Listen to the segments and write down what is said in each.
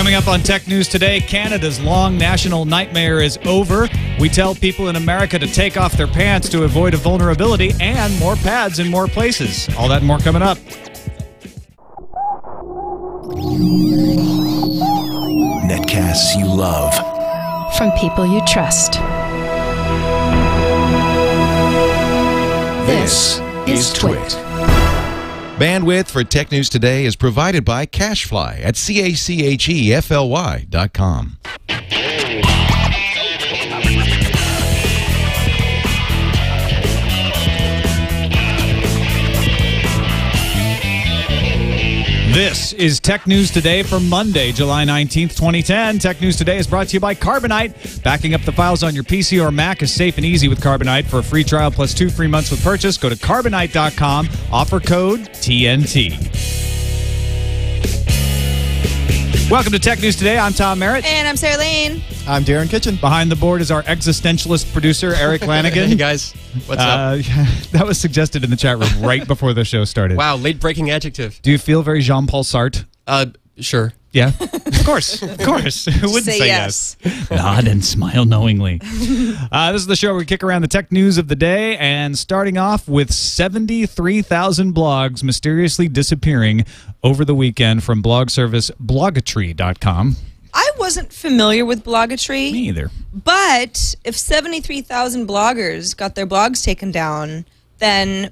Coming up on Tech News Today, Canada's long national nightmare is over. We tell people in America to take off their pants to avoid a vulnerability, and more pads in more places. All that and more coming up. Netcasts you love. From people you trust. This is TWiT. Bandwidth for Tech News Today is provided by Cachefly at CACHEFLY.com. This is Tech News Today for Monday, July 19th, 2010. Tech News Today is brought to you by Carbonite. Backing up the files on your PC or Mac is safe and easy with Carbonite. For a free trial plus 2 free months with purchase, go to Carbonite.com. Offer code TNT. Welcome to Tech News Today. I'm Tom Merritt. And I'm Sarah Lane. I'm Darren Kitchen. Behind the board is our existentialist producer, Erik Lanigan. Hey, guys. What's up? That was suggested in the chat room right before the show started. Wow, late-breaking adjective. Do you feel very Jean-Paul Sartre? Sure. Yeah, of course. Of course. Who wouldn't say yes? Nod and smile knowingly. This is the show where we kick around the tech news of the day, and starting off with 73,000 blogs mysteriously disappearing over the weekend from blog service blogatree.com. I wasn't familiar with Blogatree. Me either. But if 73,000 bloggers got their blogs taken down, then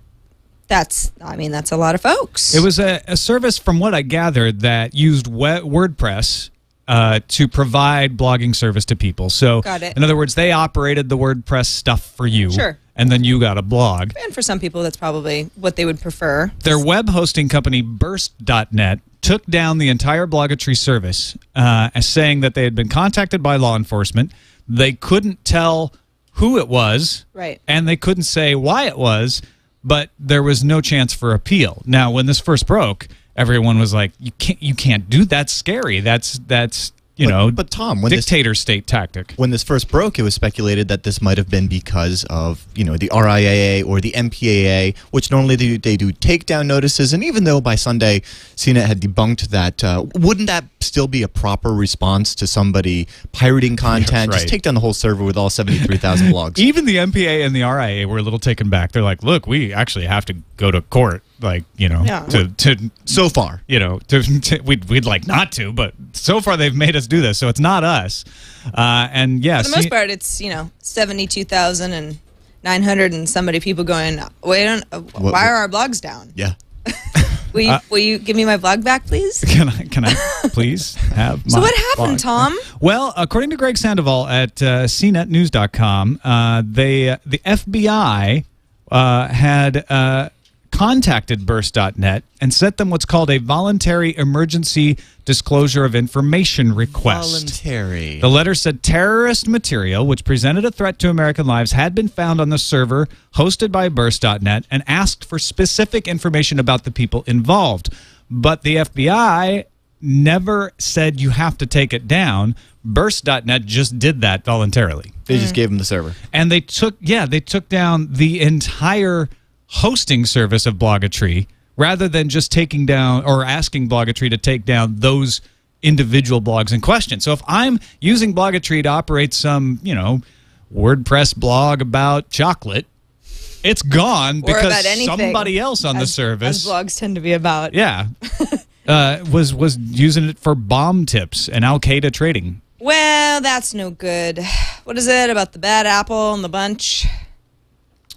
that's a lot of folks. It was a service, from what I gathered, that used WordPress to provide blogging service to people. So, Got it. In other words, they operated the WordPress stuff for you. Sure. And then you got a blog. And for some people, that's probably what they would prefer. Their web hosting company, Burst.net, took down the entire Blogatree service, as saying that they had been contacted by law enforcement. They couldn't tell who it was, Right. and they couldn't say why it was, but there was no chance for appeal. Now, when this first broke, everyone was like, "You can't do that. That's scary. That's But Tom, when dictator state tactic." When this first broke, it was speculated that this might have been because of, the RIAA or the MPAA, which normally they do takedown notices. And even though by Sunday CNET had debunked that, wouldn't that still be a proper response to somebody pirating content? Right. Just take down the whole server with all 73,000 blogs. Even the MPA and the RIAA were a little taken back. They're like, "Look, we actually have to go to court." To so far, we'd like not to, but so far they've made us do this, so it's not us. And yeah, For the most part, it's 72,900 and somebody people going, why are our blogs down? yeah. Will you give me my blog back, please? Can I please have my So what happened, blog? Tom? Well, according to Greg Sandoval at CNETnews.com, the FBI had contacted Burst.net and sent them what's called a voluntary emergency disclosure of information request. Voluntary. The letter said terrorist material, which presented a threat to American lives, had been found on the server hosted by Burst.net and asked for specific information about the people involved. But the FBI never said you have to take it down. Burst.net just did that voluntarily. They just gave them the server. And they took down the entire hosting service of Blogatree, rather than just taking down or asking Blogatree to take down those individual blogs in question. So if I'm using Blogatree to operate some, WordPress blog about chocolate, it's gone because somebody else on the service, as blogs tend to be about, was using it for bomb tips and Al-Qaeda trading. Well, that's no good. What is it about the bad apple and the bunch?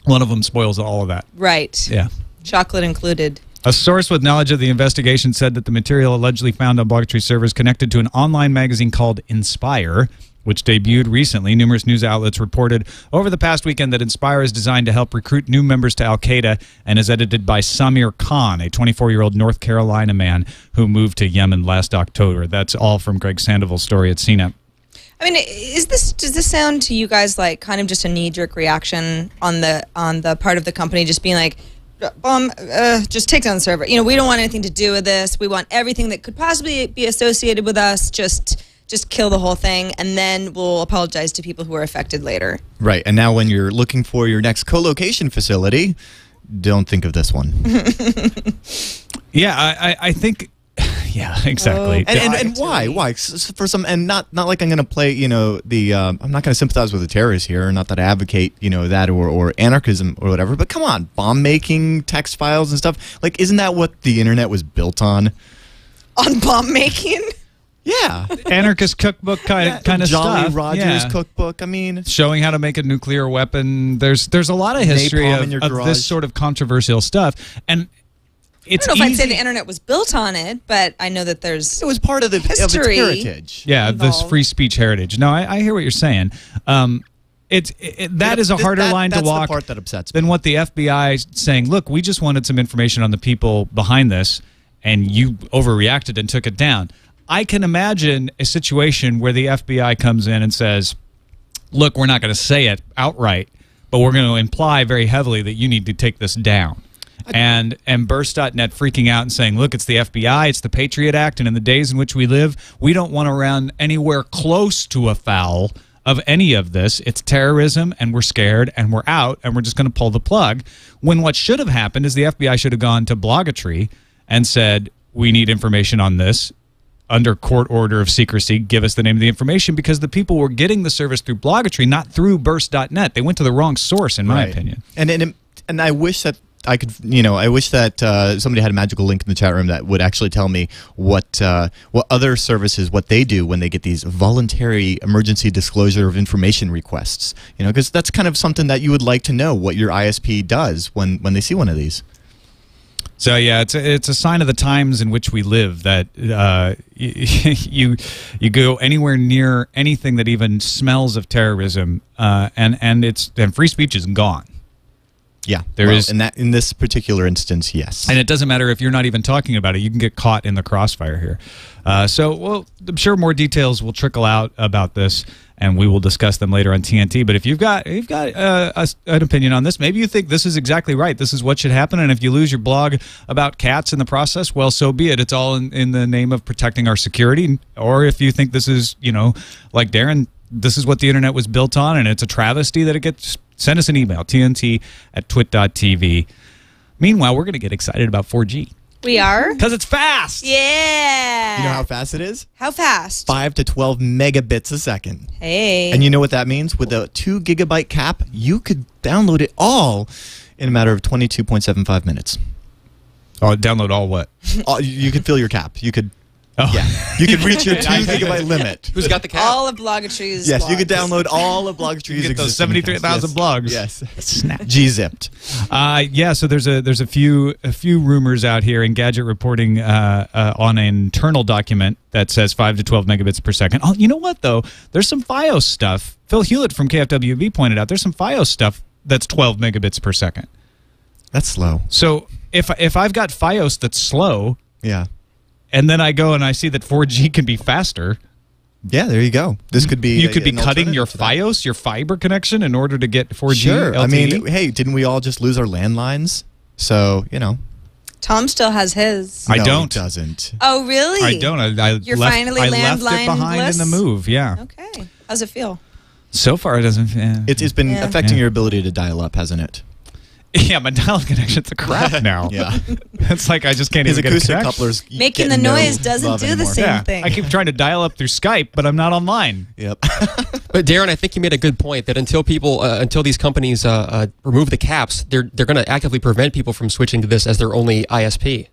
One of them spoils all of that. Right. Yeah. Chocolate included. A source with knowledge of the investigation said that the material allegedly found on Blogatree servers connected to an online magazine called Inspire, which debuted recently. Numerous news outlets reported over the past weekend that Inspire is designed to help recruit new members to Al-Qaeda and is edited by Samir Khan, a 24-year-old North Carolina man who moved to Yemen last October. That's all from Greg Sandoval's story at CNET. I mean, does this sound to you guys like kind of just a knee-jerk reaction on the part of the company, just being like, just take down the server. We don't want anything to do with this. We want everything that could possibly be associated with us. Just kill the whole thing, and then we'll apologize to people who are affected later. Right. And now when you're looking for your next co-location facility, don't think of this one. Yeah, I think Yeah, exactly. And why? Why? For some, and not like I'm going to play, the I'm not going to sympathize with the terrorists here. Not that I advocate, that or anarchism or whatever. But come on, bomb making, text files and stuff. Like, isn't that what the internet was built on? On bomb making. Yeah, anarchist cookbook kind of stuff. Jolly Rogers cookbook. I mean, showing how to make a nuclear weapon. There's a lot of history of this sort of controversial stuff, and I don't know if I'd say the internet was built on it, but I know that it was part of the history of its heritage. Yeah, this free speech heritage. No, I hear what you're saying. That is a harder line to walk the part that upsets me. than what the FBI is saying. Look, we just wanted some information on the people behind this, and you overreacted and took it down. I can imagine a situation where the FBI comes in and says, look, we're not going to say it outright, but we're going to imply very heavily that you need to take this down. And Burst.net freaking out and saying, look, it's the FBI, it's the Patriot Act, and in the days in which we live, we don't want to run anywhere close to afoul of any of this. It's terrorism, and we're scared, and we're out, and we're just going to pull the plug. When what should have happened is the FBI should have gone to Blogatree and said, we need information on this. Under court order of secrecy, give us the name of the information, because the people were getting the service through Blogatree, not through Burst.net. They went to the wrong source, in my opinion. And I wish that I could, I wish that somebody had a magical link in the chat room that would actually tell me what other services, what they do when they get these voluntary emergency disclosure of information requests. Because that's kind of something that you would like to know what your ISP does when they see one of these. So yeah, it's a sign of the times in which we live that you go anywhere near anything that even smells of terrorism, and free speech is gone. Yeah, there is in this particular instance, yes. And it doesn't matter if you're not even talking about it; you can get caught in the crossfire here. Well, I'm sure more details will trickle out about this, and we will discuss them later on TNT. But if you've got an opinion on this, maybe you think this is exactly right. This is what should happen. And if you lose your blog about cats in the process, well, so be it. It's all in the name of protecting our security. Or if you think this is, like Darren, this is what the internet was built on, and it's a travesty that it gets. Send us an email, tnt@twit.tv. Meanwhile, we're going to get excited about 4G. We are? Because it's fast. Yeah. You know how fast it is? How fast? 5 to 12 megabits a second. Hey. And you know what that means? With a 2 gigabyte cap, you could download it all in a matter of 22.75 minutes. Oh, download all what? You could fill your cap. You could... Oh. Yeah, you could reach your 2 gigabyte limit. Who's got the cap? All of Blogatree's Yes, blogs. you could download all of Blogatree's. You get those 73,000 blogs. Yes, G-zipped. Yeah, so there's a few rumors out here, and Gadget reporting on an internal document that says 5 to 12 megabits per second. Oh, you know what though? There's some FiOS stuff. Phil Hewlett from KFWV pointed out there's some FiOS stuff that's 12 megabits per second. That's slow. So if I've got FiOS that's slow, yeah. And then I go and I see that 4G can be faster. Yeah, there you go. This could be you could be cutting your FiOS, your fiber connection, in order to get 4G. Sure. LTE. I mean, hey, didn't we all just lose our landlines? So Tom still has his. I No, don't. He doesn't. Oh, really? I don't. You're left, finally I left it behind in the move. Yeah. Okay. How's it feel? So far, it doesn't. It's been affecting your ability to dial up, hasn't it? Yeah, my dial connection's a crap now. Yeah. It's like I just can't His even get a acoustic connection. couplers Making get the no noise doesn't love do the anymore. same thing. I keep trying to dial up through Skype, but I'm not online. Yep. But Darren, I think you made a good point that until these companies remove the caps, they're going to actively prevent people from switching to this as their only ISP.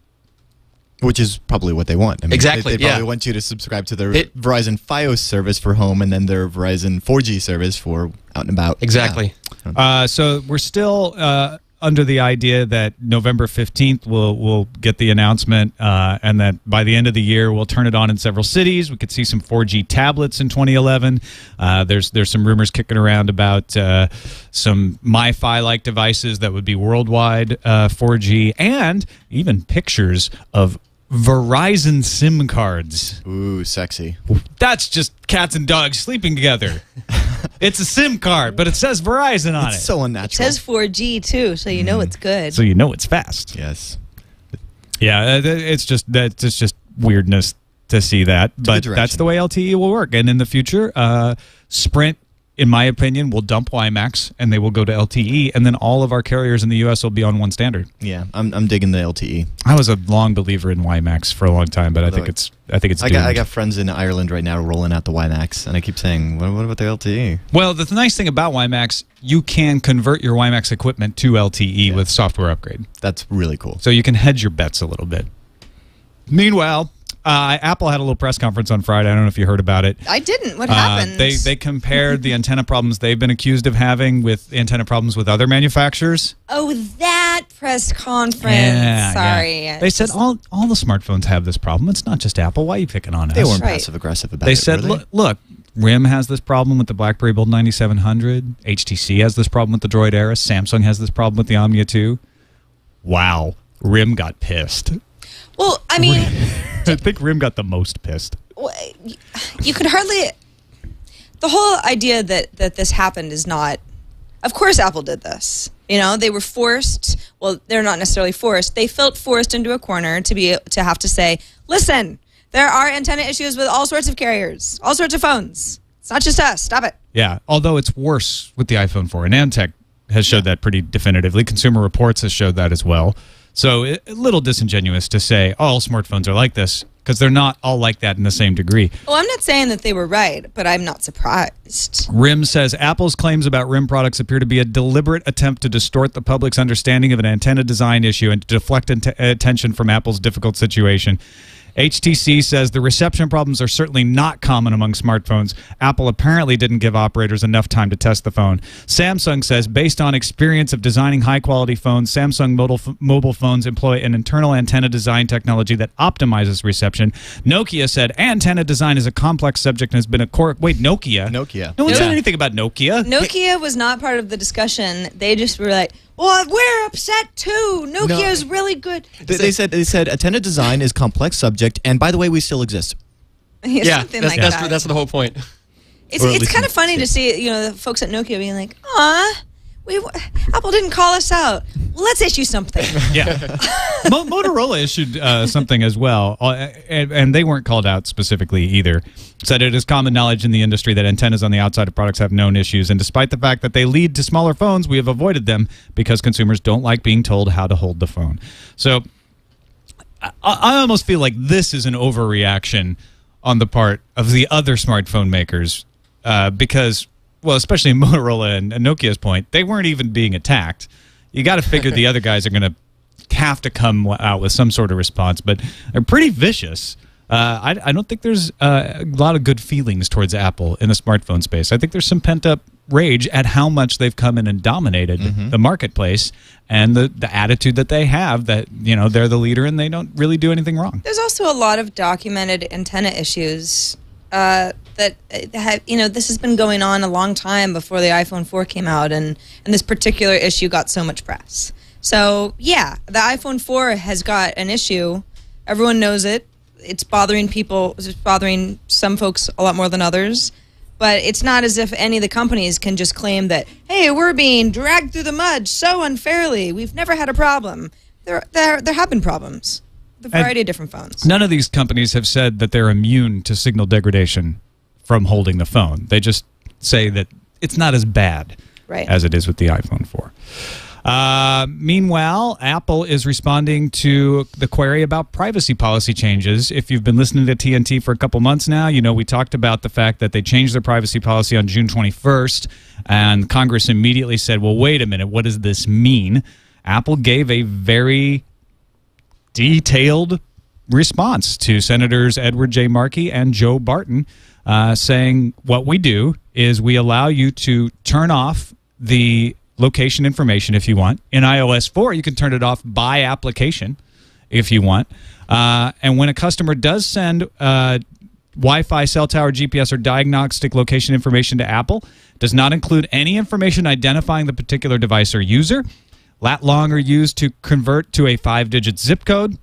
Which is probably what they want. I mean, Exactly, They probably want you to subscribe to their Verizon FiOS service for home and then their Verizon 4G service for out and about. Exactly. Yeah. So we're still under the idea that November 15th we'll get the announcement, and that by the end of the year we'll turn it on in several cities. We could see some 4G tablets in 2011. There's some rumors kicking around about some MiFi-like devices that would be worldwide 4G, and even pictures of Verizon SIM cards. Ooh, sexy. That's just cats and dogs sleeping together. It's a SIM card, but it says Verizon on it. It's so It unnatural. says 4G too, so you know it's good. So you know it's fast. Yes. Yeah, it's just weirdness to see that, but that's the way LTE will work. And in the future, Sprint in my opinion, will dump WiMAX and they will go to LTE, and then all of our carriers in the U.S. will be on one standard. Yeah, I'm digging the LTE. I was a long believer in WiMAX for a long time, but I think it's doomed. I got friends in Ireland right now rolling out the WiMAX, and I keep saying, what about the LTE? Well, the nice thing about WiMAX, you can convert your WiMAX equipment to LTE with software upgrade. That's really cool. So you can hedge your bets a little bit. Meanwhile, Apple had a little press conference on Friday. I don't know if you heard about it. I didn't. What happened? They compared the antenna problems they've been accused of having with antenna problems with other manufacturers. Oh, that press conference. Yeah, Sorry. yeah. They said all the smartphone have this problem. It's not just Apple. Why are you picking on us? They weren't Right. passive aggressive about They it. said, were they? look, RIM has this problem with the BlackBerry Build 9700. HTC has this problem with the Droid Era. Samsung has this problem with the Omnia 2. Wow. RIM got pissed. Well, I mean, I think RIM got the most pissed. you could hardly. The whole idea that this happened is not. Of course, Apple did this. You know, they were forced. Well, they're not necessarily forced. They felt forced into a corner to have to say, "Listen, there are antenna issues with all sorts of carriers, all sorts of phones. It's not just us. Stop it." Yeah, although it's worse with the iPhone 4. And Antec has showed that pretty definitively. Consumer Reports has showed that as well. So a little disingenuous to say all smartphones are like this, because they're not all like that in the same degree. Well, I'm not saying that they were right, but I'm not surprised. RIM says Apple's claims about RIM products appear to be a deliberate attempt to distort the public's understanding of an antenna design issue and to deflect attention from Apple's difficult situation. HTC says the reception problems are certainly not common among smartphones. Apple apparently didn't give operators enough time to test the phone. Samsung says based on experience of designing high-quality phones, Samsung mobile phones employ an internal antenna design technology that optimizes reception. Nokia said antenna design is a complex subject and has been a core... Wait, Nokia? Nokia. No one said anything about Nokia. Nokia was not part of the discussion. They just were like, "Well, we're upset too. Nokia is really good." They said antenna design is complex subject, and by the way, we still exist. Something like that. That's the whole point. It's kind of funny to see, the folks at Nokia being like, "Aw, Apple didn't call us out. Well, let's issue something." Yeah. Motorola issued something as well, and they weren't called out specifically either. Said it is common knowledge in the industry that antennas on the outside of products have known issues, and despite the fact that they lead to smaller phones, we have avoided them because consumers don't like being told how to hold the phone. So I almost feel like this is an overreaction on the part of the other smartphone makers because, well, especially Motorola and Nokia's point, they weren't even being attacked. You got to figure the other guys are going to have to come out with some sort of response, but they're pretty vicious. I don't think there's a lot of good feelings towards Apple in the smartphone space. I think there's some pent-up rage at how much they've come in and dominated the marketplace and the attitude that they have that, they're the leader and they don't really do anything wrong. There's also a lot of documented antenna issues that have, this has been going on a long time before the iPhone 4 came out, and this particular issue got so much press. So, yeah, the iPhone 4 has got an issue. Everyone knows it. It's bothering people. It's bothering some folks a lot more than others. But it's not as if any of the companies can just claim that, hey, we're being dragged through the mud so unfairly. We've never had a problem. There have been problems. The variety of different phones. None of these companies have said that they're immune to signal degradation from holding the phone. They just say that it's not as bad as it is with the iPhone 4. Meanwhile, Apple is responding to the query about privacy policy changes. If you've been listening to TNT for a couple months now, we talked about the fact that they changed their privacy policy on June 21st, and Congress immediately said, well, wait a minute, what does this mean? Apple gave a very detailed response to Senators Edward J. Markey and Joe Barton, saying what we do is we allow you to turn off the location information if you want. In iOS 4, you can turn it off by application if you want. And when a customer does send Wi-Fi, cell tower, GPS, or diagnostic location information to Apple, does not include any information identifying the particular device or user. Lat-long are used to convert to a 5-digit zip code.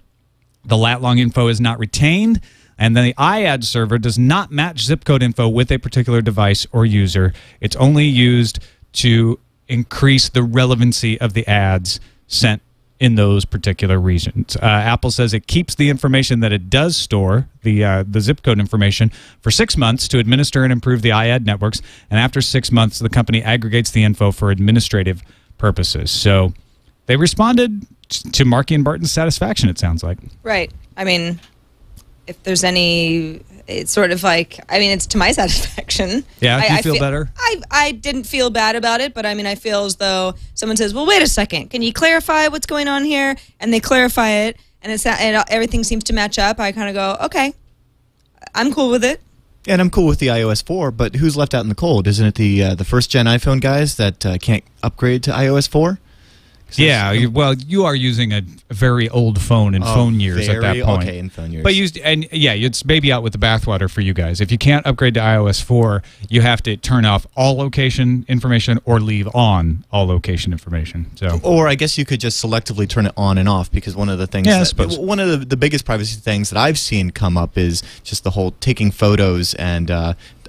The lat-long info is not retained. And then the iAd server does not match zip code info with a particular device or user. It's only used to increase the relevancy of the ads sent in those particular regions. Apple says it keeps the information that it does store, the zip code information, for 6 months to administer and improve the IAD networks. And after 6 months, the company aggregates the info for administrative purposes. So they responded to Markey and Barton's satisfaction, it sounds like. Right. I mean, if there's any, it's sort of like, I mean, it's to my satisfaction. Yeah, do you feel better? I didn't feel bad about it, but I mean, I feel as though someone says, well, wait a second, can you clarify what's going on here? And they clarify it, and everything seems to match up. I kind of go, okay, I'm cool with it. And I'm cool with the iOS 4, but who's left out in the cold? Isn't it the first-gen iPhone guys that can't upgrade to iOS 4? Yeah, well, you are using a very old phone in phone years at that point. Okay, in phone years. But it's baby out with the bathwater for you guys. If you can't upgrade to iOS 4, you have to turn off all location information or leave on all location information. So, or I guess you could just selectively turn it on and off, because one of the things, one of the biggest privacy things that I've seen come up is just the whole taking photos and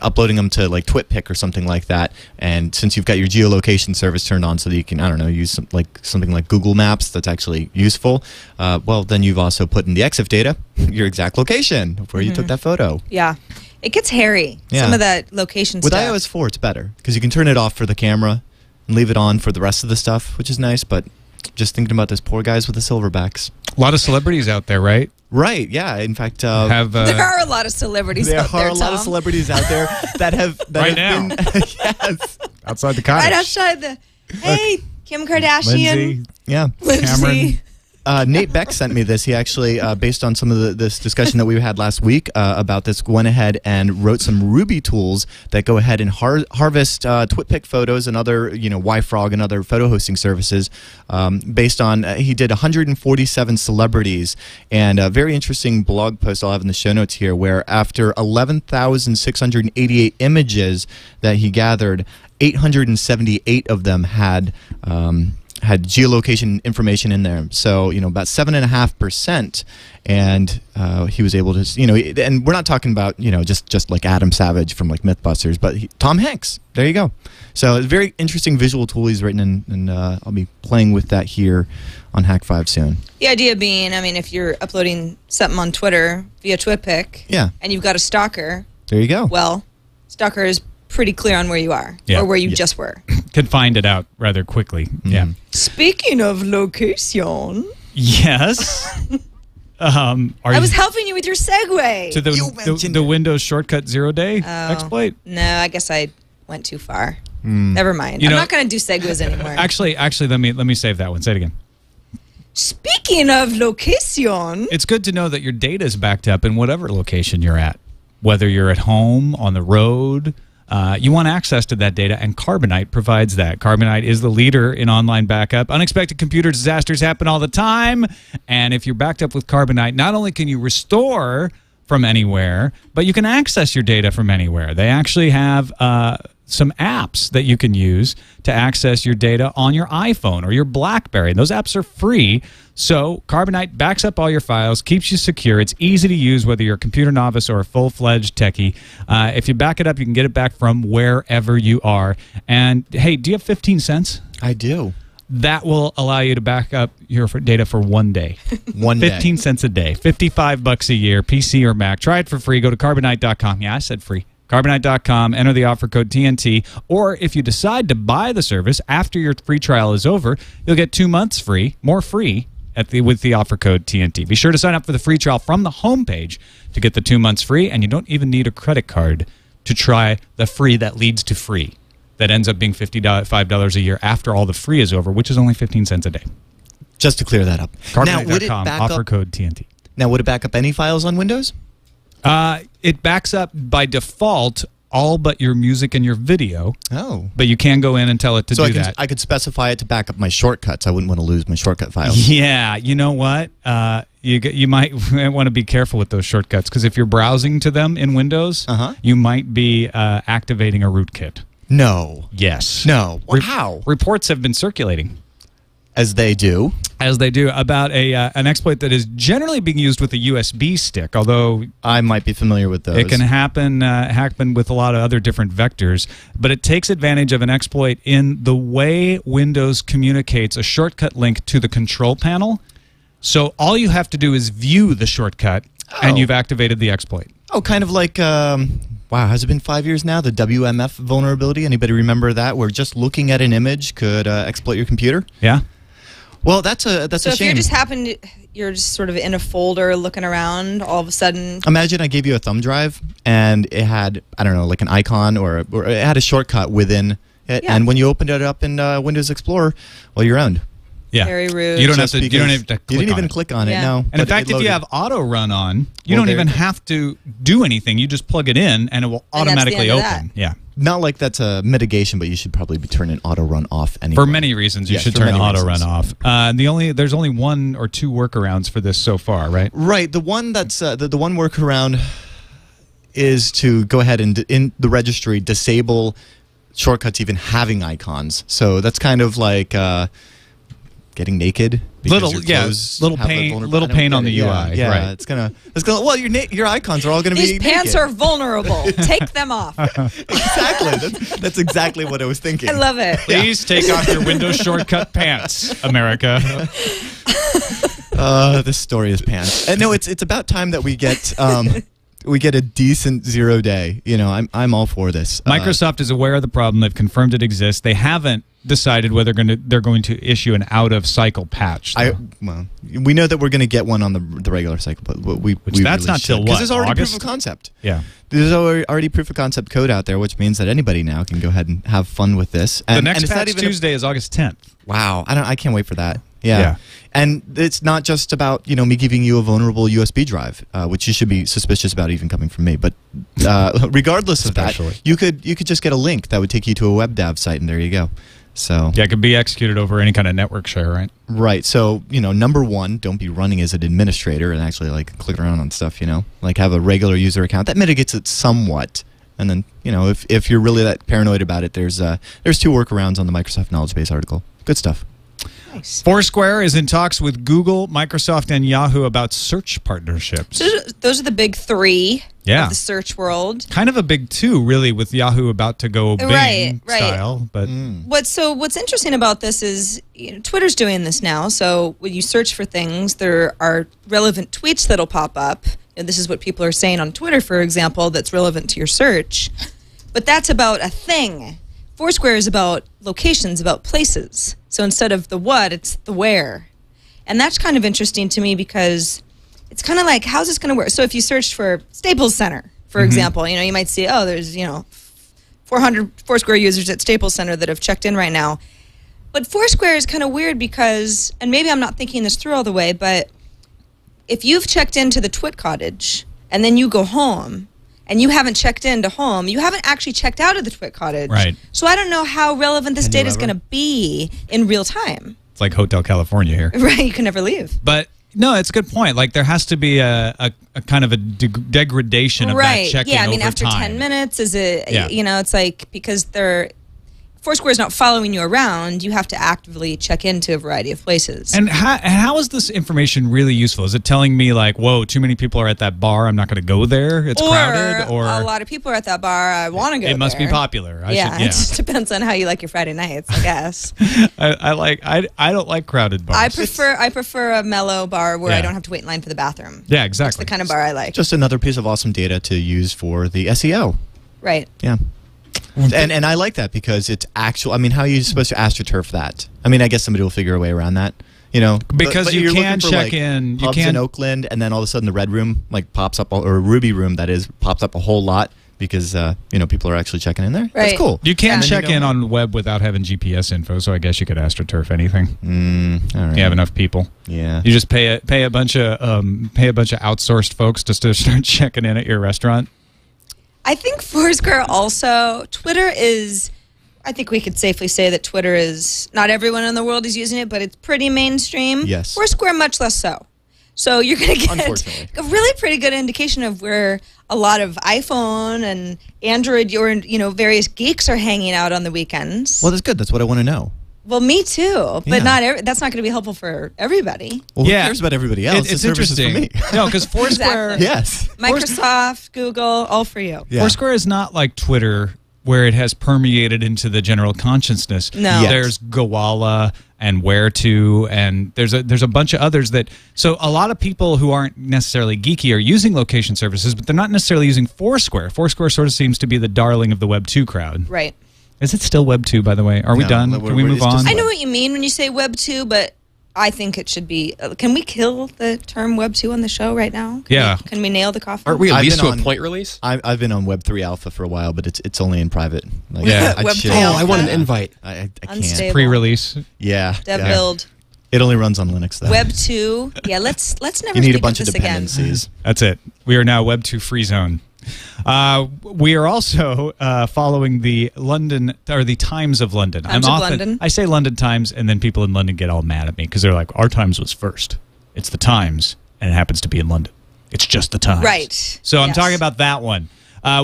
uploading them to like TWiT or something like that. And since you've got your geolocation service turned on so that you can, I don't know, use something like Google Maps that's actually useful, well, then you've also put in the EXIF data, your exact location of where you took that photo. Yeah. It gets hairy. Yeah. Some of that location With stuff. iOS 4, it's better because you can turn it off for the camera and leave it on for the rest of the stuff, which is nice. But just thinking about those poor guys with the silverbacks. A lot of celebrities out there, right? Right, yeah. In fact, there are a lot of celebrities out there, There are a lot of celebrities out there that have right now. Yes. Outside the cottage. Right outside the, hey, Kim Kardashian. Lindsay. Yeah. Lindsay. Nate Beck sent me this. He actually, based on some of this discussion that we had last week about this, went ahead and wrote some Ruby tools that go ahead and harvest TwitPic photos and other, YFrog and other photo hosting services. Based on, he did 147 celebrities, and a very interesting blog post I'll have in the show notes here, where after 11,688 images that he gathered, 878 of them had geolocation information in there, so about 7.5%, and he was able to, and we're not talking about just like Adam Savage from like MythBusters, but Tom Hanks. There you go. So it's a very interesting visual tool he's written, and I'll be playing with that here on Hack 5 soon. The idea being, I mean, if you're uploading something on Twitter via TwitPic, and you've got a stalker, there you go. Well, stalker is pretty clear on where you are or where you just were. Can find it out rather quickly. Yeah. Speaking of location. Yes. I was helping you with your segue. To the Windows shortcut 0-day exploit? No, I guess I went too far. Never mind. I'm not going to do segues anymore. Actually, let me save that one. Say it again. Speaking of location. It's good to know that your data is backed up in whatever location you're at. Whether you're at home, on the road, you want access to that data, and Carbonite provides that. Carbonite is the leader in online backup. Unexpected computer disasters happen all the time, and if you're backed up with Carbonite, not only can you restore from anywhere, but you can access your data from anywhere. They actually have some apps that you can use to access your data on your iPhone or your BlackBerry. Those apps are free, so Carbonite backs up all your files, keeps you secure. It's easy to use whether you're a computer novice or a full-fledged techie. If you back it up, you can get it back from wherever you are. And, hey, do you have 15 cents? I do. That will allow you to back up your data for 1 day. 1 day. 15 cents a day. $55 a year, PC or Mac. Try it for free. Go to Carbonite.com. Yeah, I said free. Carbonite.com, enter the offer code TNT, or if you decide to buy the service after your free trial is over, you'll get 2 months free, more free, with the offer code TNT. Be sure to sign up for the free trial from the homepage to get the 2 months free, and you don't even need a credit card to try the free that leads to free. That ends up being $55 a year after all the free is over, which is only 15 cents a day. Just to clear that up. Carbonite.com, offer code TNT. Now, would it back up any files on Windows? It backs up by default all but your music and your video. Oh. But you can go in and tell it to do that. I could specify it to back up my shortcuts. I wouldn't want to lose my shortcut files. Yeah. You know what? You might want to be careful with those shortcuts, because if you're browsing to them in Windows, you might be activating a rootkit. No. Yes. No. How? Reports have been circulating. As they do. As they do, about an exploit that is generally being used with a USB stick, although I might be familiar with those. it can happen with a lot of other different vectors, but it takes advantage of an exploit in the way Windows communicates a shortcut link to the control panel. So all you have to do is view the shortcut, and you've activated the exploit. Oh, kind of like, wow, has it been 5 years now? The WMF vulnerability? Anybody remember that? Where just looking at an image could exploit your computer? Yeah. Well, that's a So shame. if you're just sort of in a folder looking around, all of a sudden. Imagine I gave you a thumb drive and it had, I don't know, like an icon or it had a shortcut within it, and when you opened it up in Windows Explorer, well, you're owned. Yeah. Very rude. You don't have to. You Because don't have to. You didn't even click on it. Yeah. No. And in but fact, it if you loaded. have auto run on, you Well, don't even there- have to do anything. You just plug it in, and it will And that's the automatically end of open. that. Yeah. Not like that's a mitigation, but you should probably be turning auto run off anyway. For many reasons, you Yes, should for turn many auto reasons. run off. There's only 1 or 2 workarounds for this so far, right? Right. The one that's the one workaround is to go ahead and in the registry disable shortcuts even having icons. So that's kind of like getting naked. because Little- your yeah, clothes little have the pain- vulnerability. little I don't pain get on the it. UI, Yeah, right. it's gonna. Well, your icons are all gonna These be pants naked. are vulnerable. Take them off. Exactly. That's exactly what I was thinking. I love it. Please take off your Windows shortcut pants, America. This story is pants. And no, it's about time that we get a decent 0 day. You know, I'm all for this. Microsoft is aware of the problem. They've confirmed it exists. They haven't decided whether they're going to issue an out-of-cycle patch. though. Well, we know that we're going to get one on the regular cycle, but we that's not till because what, there's already August? proof of concept. Yeah. There's already proof of concept code out there, which means that anybody now can go ahead and have fun with this. And, The next and it's not patch even Tuesday is August 10th. Wow, I can't wait for that. Yeah. Yeah. And it's not just about, me giving you a vulnerable USB drive, which you should be suspicious about even coming from me. But regardless of that, Especially. you could just get a link that would take you to a web dev site, and there you go. So Yeah, it could be executed over any kind of network share, right? right. So, number one, don't be running as an administrator and actually like click around on stuff, like have a regular user account. That mitigates it somewhat. And then, if you're really that paranoid about it, there's 2 workarounds on the Microsoft Knowledge Base article. Good stuff. Nice. Foursquare is in talks with Google, Microsoft, and Yahoo about search partnerships. So those are the big 3 Yeah. of the search world. Kind of a big 2, really, with Yahoo about to go Bing Right. style. But What's interesting about this is Twitter's doing this now. So when you search for things, there are relevant tweets that'll pop up. And this is what people are saying on Twitter, for example, that's relevant to your search. But that's about a thing. Foursquare is about locations, about places. So instead of the what, it's the where. And that's kind of interesting to me because it's kind of like, how's this going to work? So if you searched for Staples Center, for example, you might see, there's, 400 Foursquare users at Staples Center that have checked in right now. But Foursquare is kind of weird because, and maybe I'm not thinking this through all the way, but if you've checked into the TWiT cottage and then you go home and you haven't checked into home, you haven't actually checked out of the TWiT cottage. Right. So I don't know how relevant this Can you data is ever? going to be in real time. it's like Hotel California here. Right, you can never leave. But no, it's a good point. Like there has to be a kind of a degradation of that check-in Yeah, I mean, over after time. 10 minutes, is it, Yeah. it's like, because Foursquare is not following you around, you have to actively check into a variety of places. And how is this information really useful? Is it telling me like, whoa, too many people are at that bar, I'm not going to go there, it's crowded? Or a lot of people are at that bar, I want to go it must be there. popular. It just depends on how you like your Friday nights, I guess. I don't like crowded bars. I prefer a mellow bar where I Yeah. don't have to wait in line for the bathroom. Yeah, That's exactly. the kind of bar I like. Just another piece of awesome data to use for the SEO. Right. Yeah. And I like that because it's actual. I mean, how are you supposed to astroturf that? I mean, I guess somebody will figure a way around that. Because But you you're can looking for, check like, in. You Pubs can in Oakland, and then all of a sudden the Red Room pops up, or Ruby Room that is pops up a whole lot because people are actually checking in there. Right. That's cool. You can Yeah. check in on the web without having GPS info, so I guess you could astroturf anything. All right. You have enough people. Yeah. You just pay a bunch of outsourced folks just to start checking in at your restaurant. I think Foursquare also, I think we could safely say that Twitter is, not everyone in the world is using it, but it's pretty mainstream. Yes. Foursquare, much less so. So you're going to get Unfortunately. a really pretty good indication of where a lot of iPhone and Android, various geeks are hanging out on the weekends. Well, that's good. That's what I want to know. Well, me too, but Yeah. that's not going to be helpful for everybody. Well, who Yeah. cares about everybody else? It's The service is for interesting. me. No, because Foursquare, Exactly. Yes. Microsoft, Google, all for you. Yeah. Foursquare is not like Twitter, where it has permeated into the general consciousness. No. Yes. There's Gowalla and Where2, and there's a bunch of others that. So a lot of people who aren't necessarily geeky are using location services, but they're not necessarily using Foursquare. Foursquare sort of seems to be the darling of the Web 2 crowd. Right. Is it still Web 2, by the way? Are we No, done? we're- Can we we're- move it's just on? I know what you mean when you say Web 2, but I think it should be. Can we kill the term Web 2 on the show right now? Yeah. Can we nail the coffin? Aren't we at I've least been to a on- point release? I've been on Web 3 Alpha for a while, but it's only in private. Like, Yeah. I'd Web shit. 3 Oh, I want an Alpha. invite. I can't. Unstable. Pre-release. Yeah. Dev yeah. build. It only runs on Linux, though. Web 2. Yeah, let's never You need a speak bunch of of this again. dependencies. That's it. We are now Web 2 free zone. We are also following the London or the Times of London. Times of London. I say London Times, and then people in London get all mad at me because they're like, "Our Times was first. It's the Times, and it happens to be in London. It's just the Times." Right. So I'm Yes. talking about that one.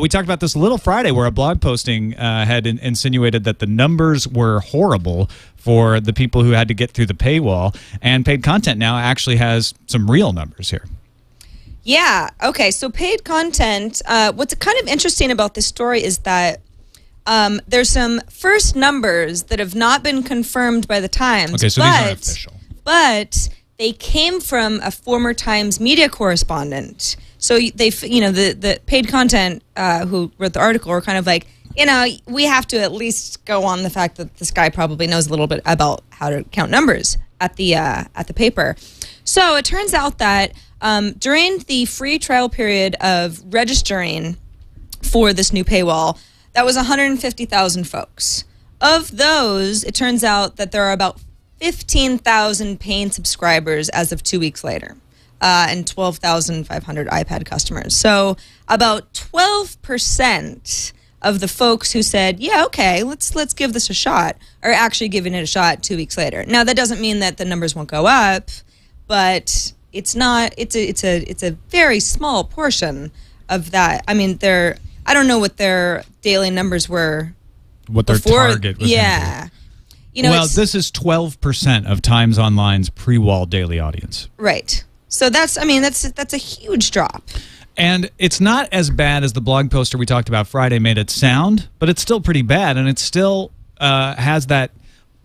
We talked about this a little Friday, where a blog posting had insinuated that the numbers were horrible for the people who had to get through the paywall, and paid content now actually has some real numbers here. Yeah. Okay. So paid content. What's kind of interesting about this story is that there's some first numbers that have not been confirmed by the Times. Okay, so these aren't official. But they came from a former Times media correspondent. So they, the paid content who wrote the article were kind of like, we have to at least go on the fact that this guy probably knows a little bit about how to count numbers at the paper. So it turns out that during the free trial period of registering for this new paywall, that was 150,000 folks. Of those, it turns out that there are about 15,000 paying subscribers as of 2 weeks later, and 12,500 iPad customers. So about 12% of the folks who said, "Yeah, okay, let's give this a shot," are actually giving it a shot 2 weeks later. Now that doesn't mean that the numbers won't go up, but it's not. It's a very small portion of that. I mean, I don't know what their daily numbers were. What their before, target was. yeah. Well, this is 12% of Times Online's pre-wall daily audience. Right. So that's a huge drop. And it's not as bad as the blog poster we talked about Friday made it sound, but it's still pretty bad, and it still has that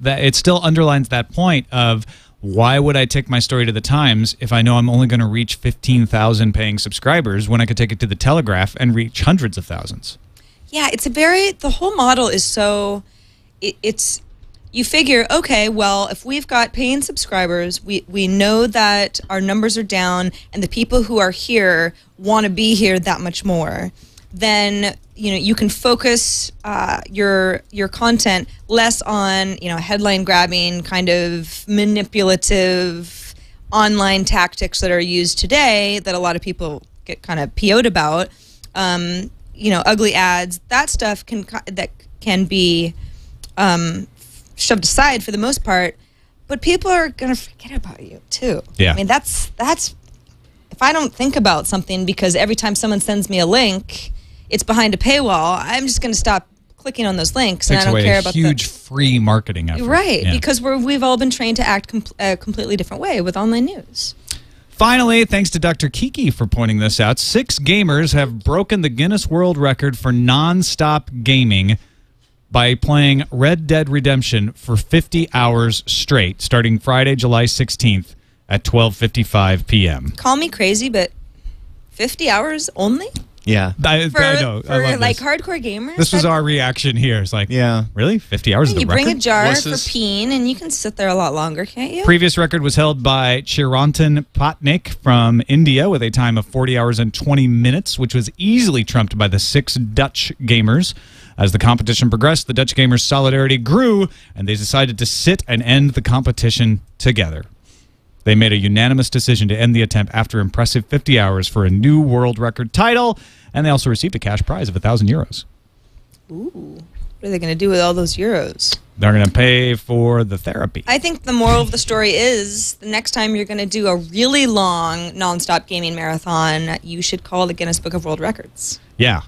it still underlines that point of, why would I take my story to the Times if I know I'm only going to reach 15,000 paying subscribers when I could take it to the Telegraph and reach hundreds of thousands? Yeah, the whole model is so, it's, you figure, okay, well, if we've got paying subscribers, we know that our numbers are down and the people who are here want to be here that much more, then, you can focus your content less on, headline grabbing, kind of manipulative online tactics that are used today that a lot of people get kind of PO'd about. Ugly ads, that stuff can be shoved aside for the most part, but people are going to forget about you too. Yeah. I mean, that's if I don't think about something because every time someone sends me a link, it's behind a paywall, I'm just going to stop clicking on those links, and I don't care about huge free marketing effort. Right, Yeah. because we've all been trained to act a completely different way with online news. Finally, thanks to Dr. Kiki for pointing this out, 6 gamers have broken the Guinness World Record for non-stop gaming by playing Red Dead Redemption for 50 hours straight, starting Friday, July 16th at 12:55 p.m. Call me crazy, but 50 hours only? Yeah. I know. For I love like this. hardcore gamers? This was our reaction here. It's like, Yeah. really? 50 hours is the You record? bring a jar What's for this? peeing, and you can sit there a lot longer, can't you? Previous record was held by Chirantan Patnik from India with a time of 40 hours and 20 minutes, which was easily trumped by the 6 Dutch gamers. As the competition progressed, the Dutch gamers' solidarity grew, and they decided to sit and end the competition together. They made a unanimous decision to end the attempt after impressive 50 hours for a new world record title, and they also received a cash prize of 1,000 euros. Ooh. What are they going to do with all those euros? They're going to pay for the therapy. I think the moral of the story is the next time you're going to do a really long nonstop gaming marathon, you should call the Guinness Book of World Records. Yeah.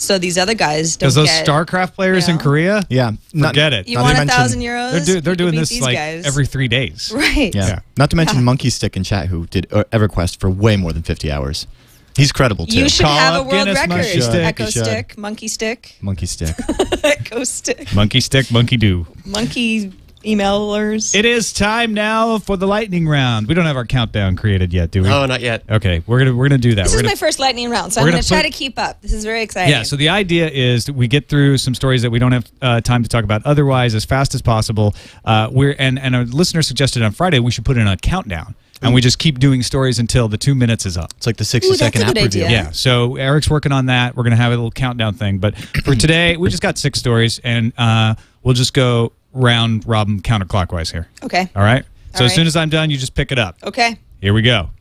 so these other guys don't Because those get, Starcraft players in Korea, Yeah. forget it. You Not want to mention- €1,000? They're doing You could beat this these like guys. every 3 days. Right. Yeah. Yeah. Not to mention Monkey Stick in chat, who did EverQuest for way more than 50 hours. He's credible too. You should Call have a up world Guinness record. Monkey Stick. Echo You should. stick, monkey stick, Monkey Stick. echo stick, Monkey stick, monkey do. monkey emailers. It is time now for the lightning round. We don't have our countdown created yet, do we? Oh, not yet. Okay, we're gonna do that. This We're is gonna- my first lightning round, so I'm we're going gonna to try put- to keep up. This is very exciting. Yeah, so the idea is that we get through some stories that we don't have time to talk about otherwise as fast as possible. And a listener suggested on Friday we should put in a countdown. And we just keep doing stories until the 2 minutes is up. It's like the Ooh, that's 60-second a app good review. idea. Yeah, so Eric's working on that. We're going to have a little countdown thing. But for today, we just got 6 stories, and we'll just go round robin counterclockwise here. Okay. All right? So All as soon right. as I'm done, you just pick it up. Okay. Here we go.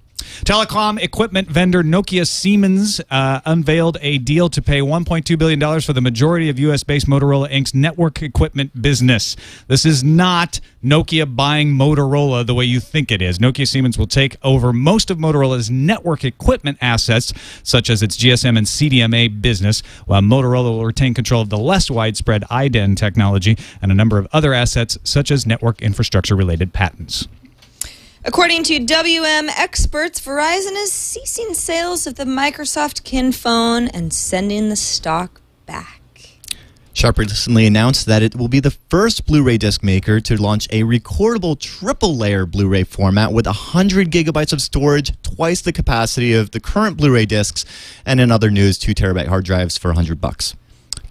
Telecom equipment vendor Nokia Siemens unveiled a deal to pay $1.2 billion for the majority of U.S.-based Motorola Inc.'s network equipment business. This is not Nokia buying Motorola the way you think it is. Nokia Siemens will take over most of Motorola's network equipment assets, such as its GSM and CDMA business, while Motorola will retain control of the less widespread IDEN technology and a number of other assets, such as network infrastructure-related patents. According to WM experts, Verizon is ceasing sales of the Microsoft Kin phone and sending the stock back. Sharp recently announced that it will be the first Blu-ray disc maker to launch a recordable triple-layer Blu-ray format with 100 gigabytes of storage, twice the capacity of the current Blu-ray discs, and in other news, 2 terabyte hard drives for $100.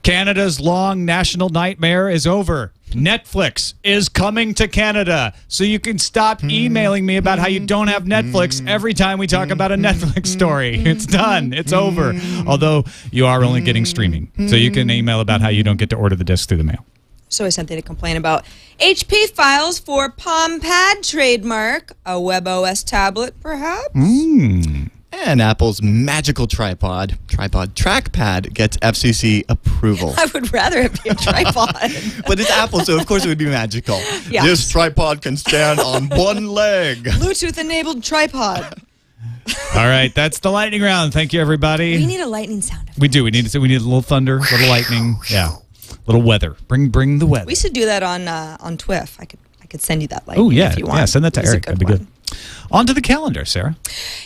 Canada's long national nightmare is over. Netflix is coming to Canada, so you can stop emailing me about how you don't have Netflix every time we talk about a Netflix story. It's done. It's over. Although you are only getting streaming, so you can email about how you don't get to order the disc through the mail. So I something to complain about. HP files for Palm Pad trademark, a WebOS tablet, perhaps? And Apple's magical trackpad gets FCC approval. I would rather it be a tripod. But it's Apple, so of course it would be magical. Yeah. This tripod can stand on one leg. Bluetooth-enabled tripod. All right, that's the lightning round. Thank you, everybody. We need a lightning sound effect. We do. We need a little thunder, a little lightning. Yeah, little weather. Bring the weather. We should do that on TWiT. I could send you that lightning Oh yeah, if you want. yeah. Send that to It's a Eric. That'd be one. good. On to the calendar, Sarah.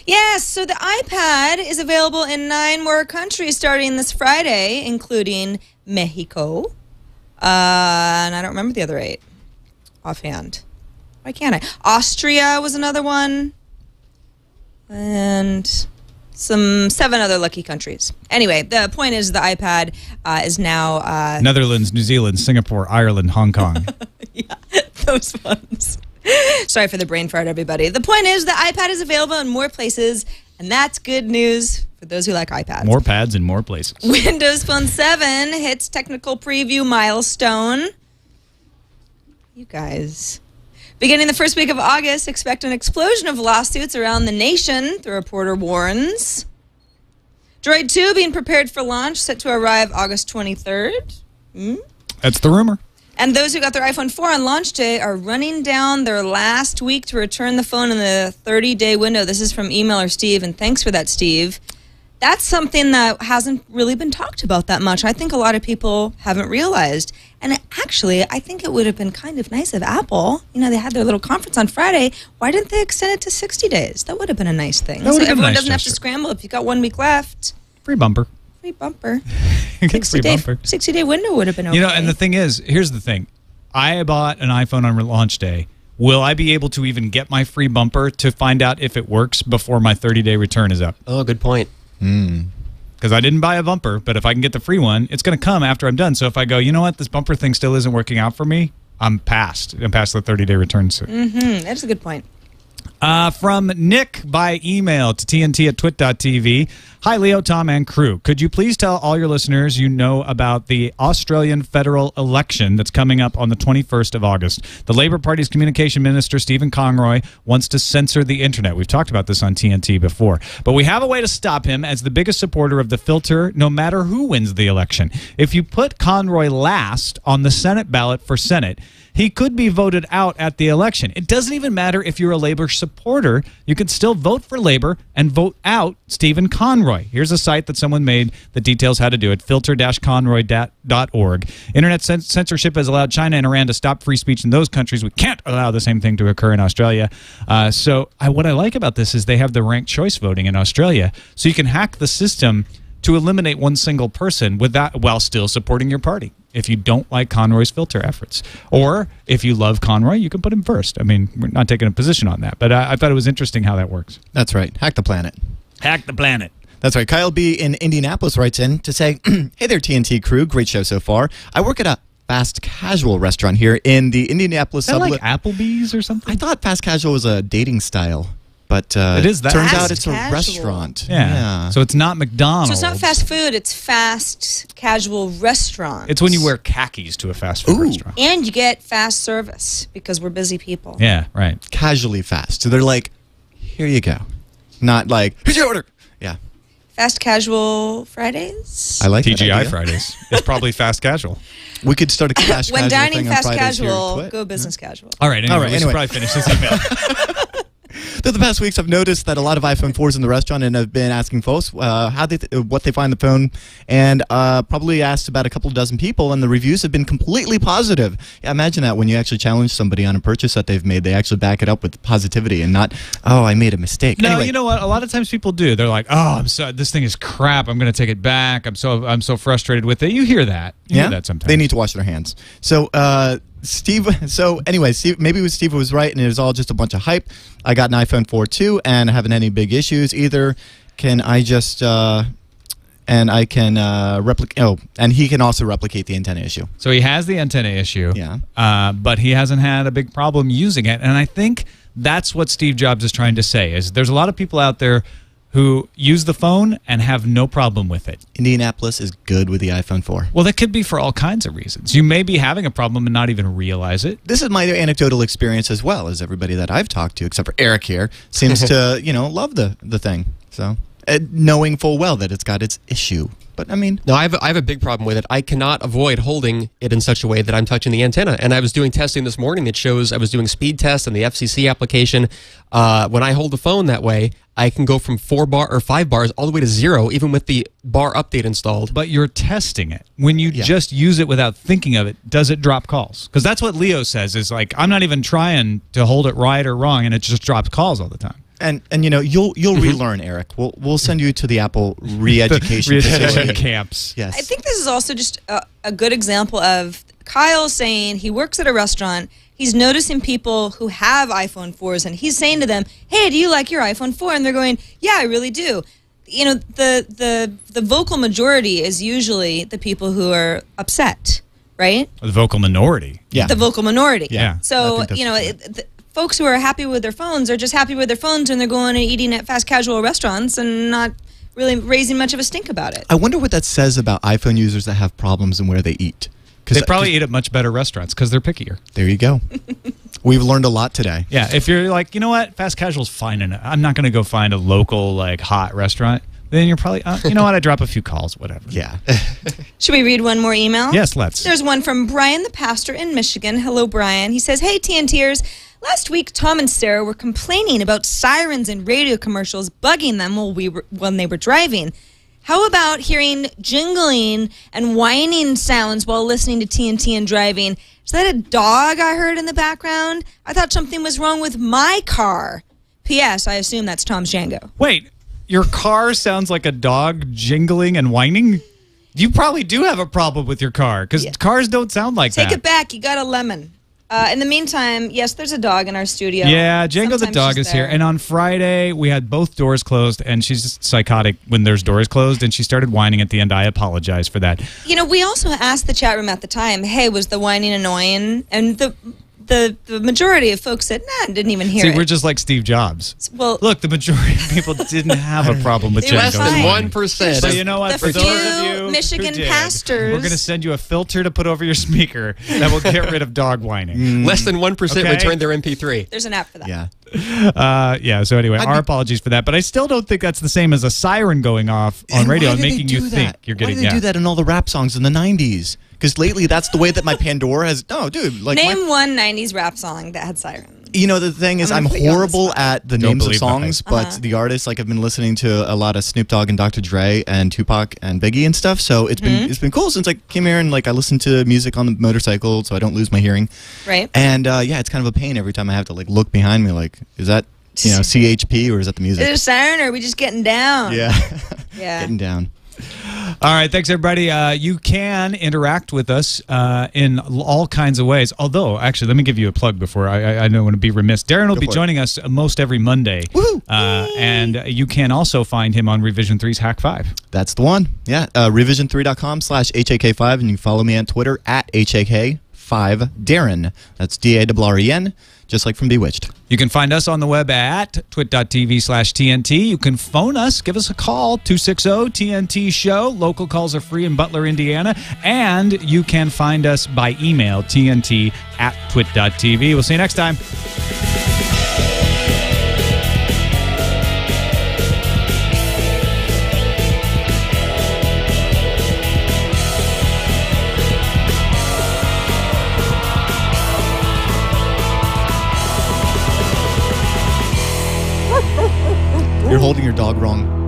Yes, so the iPad is available in 9 more countries starting this Friday, including Mexico. And I don't remember the other 8 offhand. Why can't I? Austria was another one. And 7 other lucky countries. Anyway, the point is the iPad is now... Netherlands, New Zealand, Singapore, Ireland, Hong Kong. yeah, those ones. Sorry for the brain fart, everybody. The point is the iPad is available in more places, and that's good news for those who like iPads. More pads in more places. Windows Phone 7 hits technical preview milestone. You guys. Beginning the first week of August, expect an explosion of lawsuits around the nation, the reporter warns. Droid 2 being prepared for launch, set to arrive August 23rd. That's the rumor. And those who got their iPhone 4 on launch day are running down their last week to return the phone in the 30-day window. This is from emailer Steve, and thanks for that, Steve. That's something that hasn't really been talked about that much. I think a lot of people haven't realized. And actually, I think it would have been kind of nice of Apple. You know, they had their little conference on Friday. Why didn't they extend it to 60 days? That would have been a nice thing. That would So have been a everyone nice doesn't have to gesture. scramble. If you got 1 week left, Free bumper. free bumper. You get free bumper. 60-day window would have been okay. You know, and the thing is, here's the thing. I bought an iPhone on launch day. Will I be able to even get my free bumper to find out if it works before my 30-day return is up? Oh, good point. Because I didn't buy a bumper, but if I can get the free one, it's going to come after I'm done. So if I go, you know what, this bumper thing still isn't working out for me, I'm past. I'm past the 30-day return soon. That's a good point. From Nick by email to TNT@twit.tv. Hi, Leo, Tom, and crew. Could you please tell all your listeners you know about the Australian federal election that's coming up on the 21st of August? The Labour Party's communication minister, Stephen Conroy, wants to censor the internet. We've talked about this on TNT before. But we have a way to stop him as the biggest supporter of the filter, no matter who wins the election. If you put Conroy last on the Senate ballot for Senate, he could be voted out at the election. It doesn't even matter if you're a Labour supporter. supporter, you can still vote for Labor and vote out Stephen Conroy. Here's a site that someone made that details how to do it, filter-conroy.org. Internet censorship has allowed China and Iran to stop free speech in those countries. We can't allow the same thing to occur in Australia. What I like about this is they have the ranked choice voting in Australia, so you can hack the system to eliminate one single person while still supporting your party if you don't like Conroy's filter efforts. Or if you love Conroy, you can put him first. I mean, we're not taking a position on that, but I thought it was interesting how that works. That's right. Hack the planet. Hack the planet. That's right. Kyle B. in Indianapolis writes in to say, hey there, TNT crew. Great show so far. I work at a fast casual restaurant here in the Indianapolis Is that suburb. like Applebee's or something? I thought fast casual was a dating style. But it is that. Turns Fast out it's casual. a restaurant. Yeah. So it's not McDonald's. So it's not fast food, it's fast casual restaurant. It's when you wear khakis to a fast food restaurant. And you get fast service because we're busy people. Yeah, right. Casually fast. So they're like, here you go. Not like, here's your order. Yeah. Fast casual Fridays? I like that TGI idea. Fridays. It's probly fast casual. We could start a fast When casual dining thing on fast Fridays here at casual, TWiT. go business casual. All right, anyway, All right, we should anyway. probably finish this email. Through the past weeks, I've noticed that a lot of iPhone 4s in the restaurant, and have been asking folks what they find the phone, and probably asked about a couple dozen people, and the reviews have been completely positive. Yeah, imagine that when you actually challenge somebody on a purchase that they've made, they actually back it up with positivity and not, oh, I made a mistake. No, Anyway, you know what? A lot of times people do. They're like, "Oh, this thing is crap. I'm going to take it back. I'm so frustrated with it." You hear that? You hear that sometimes. They need to wash their hands. So, Steve, maybe Steve was right, and it was all just a bunch of hype. I got an iPhone 4 too, and I haven't had any big issues either. Can I just and I can replicate? Oh, and he can also replicate the antenna issue. So he has the antenna issue, Yeah. but he hasn't had a big problem using it. And I think that's what Steve Jobs is trying to say, is there's a lot of people out there who use the phone and have no problem with it. Indianapolis is good with the iPhone 4. Well, that could be for all kinds of reasons. You may be having a problem and not even realize it. This is my anecdotal experience as well, as everybody that I've talked to, except for Erik here, seems to love the thing. So knowing full well that it's got its issue. But I mean, No, I have a big problem with it. I cannot avoid holding it in such a way that I'm touching the antenna. And I was doing testing this morning that shows I was doing speed tests and the FCC application. When I hold the phone that way, I can go from 5 bars all the way to 0, even with the bar update installed. But you're testing it. When you just use it without thinking of it, does it drop calls? Because that's what Leo says, is like, I'm not even trying to hold it right or wrong, and it just drops calls all the time. and you'll relearn, Erik. We'll send you to the Apple re-education facility. camps. Yes. I think this is also just a good example of Kyle saying he works at a restaurant. He's noticing people who have iPhone 4s, and he's saying to them, "Hey, do you like your iPhone 4?" And they're going, "Yeah, I really do." You know, the vocal majority is usually the people who are upset, right? The vocal minority. Yeah. The vocal minority. Yeah. So, I think that's folks who are happy with their phones are just happy with their phones, and they're going and eating at fast casual restaurants and not really raising much of a stink about it. I wonder what that says about iPhone users that have problems in where they eat. They probably eat at much better restaurants because they're pickier. There you go. We've learned a lot today. Yeah, if you're like, you know what, fast casual's fine enough. I'm not going to go find a local, like, hot restaurant. Then you're probably, you know what, I drop a few calls, whatever. Yeah. Should we read one more email? Yes, let's. There's one from Brian the pastor in Michigan. Hello, Brian. He says, "Hey, TNTers. Last week, Tom and Sarah were complaining about sirens and radio commercials bugging them when they were driving. How about hearing jingling and whining sounds while listening to TNT and driving? Is that a dog I heard in the background? I thought something was wrong with my car. P.S. I assume that's Tom's Django." Wait, your car sounds like a dog jingling and whining? You probably do have a problem with your car, because cars don't sound like that. Take it back. You got a lemon. In the meantime, yes, there's a dog in our studio. Yeah, Django the Sometimes dog she's is here. there. And on Friday, we had both doors closed, and she's just psychotic when there's doors closed, and she started whining at the end. I apologize for that. You know, we also asked the chat room at the time, "Hey, was the whining annoying?" And the majority of folks said, "Nah, didn't even hear See, it." we're just like Steve Jobs. Well, Look, the majority of people didn't have a problem with They were Django. fine. Less than 1%. So you know what? The For those of few you who Michigan did, pastors- we're going to send you a filter to put over your speaker that will get rid of dog whining. Less than 1% Okay. returned their MP3. there's an app for that. Yeah. So anyway, our apologies for that. But I still don't think that's the same as a siren going off on radio and making you think you're getting. Why did they do that in all the rap songs in the 90s? Because lately, that's the way that my Pandora has. No, dude. Like Name one 90s rap song that had sirens. You know, the thing is, I'm put you on the horrible spot. at the Don't names of believe the songs, but the artists, like I've been listening to a lot of Snoop Dogg and Dr. Dre and Tupac and Biggie and stuff. So it's been cool since I came here and like I listen to music on the motorcycle, so I don't lose my hearing. Right. And yeah, it's kind of a pain every time I have to like look behind me, like, is that CHP or is that the music? Is it a siren or are we just getting down? Yeah, Yeah. getting down. All right, thanks everybody. You can interact with us in all kinds of ways. Although, actually, let me give you a plug before I don't want to be remiss. Darren will be joining us most every Monday, and you can also find him on Revision 3's Hack 5. That's the one. Yeah, revision3.com/HAK5, and you can follow me on Twitter at HAK5Darren. That's DARREN, just like from Bewitched. You can find us on the web at twit.tv/TNT. You can phone us. Give us a call, 260-TNT-SHOW. Local calls are free in Butler, Indiana. And you can find us by email, tnt@twit.tv. We'll see you next time. You're holding your dog wrong.